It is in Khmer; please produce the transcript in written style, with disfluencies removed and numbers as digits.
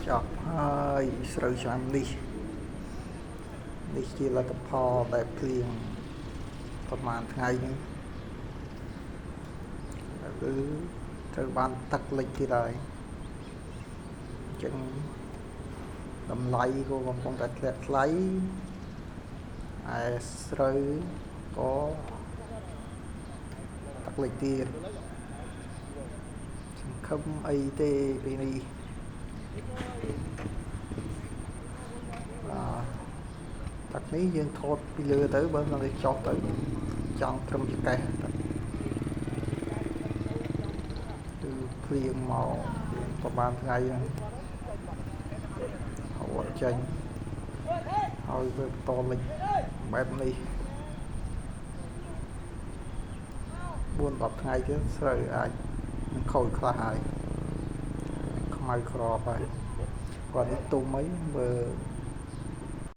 ចប់ហើយស្រូវឆ្នាំនេះជាលទ្ធផលដែលភ្លៀងប្រហែលថ្ងៃនេះគឺត្រូវបានទឹកលិចទៀតហើយអញ្ចឹងតម្លៃក៏កំពុងតែធ្លាក់ថ្លៃហើយស្រូវក៏ទឹកលិចទៀតសង្ឃឹមអីទេពីនេះទឹកនេះយើងថតពីលើទៅបើមិនចុះទៅចង់ត្រឹមចកេះគឺភ្លៀងមកប្រហែលថ្ងៃហ្នឹងហូរចេញហើយវាបន្តលិចបែបនេះ 4-10 ថ្ងៃទៀតស្រូវអាចនឹងខូចខ្លះហើយខ្មៅក្របហើយគាត់នេះទុំអីបើ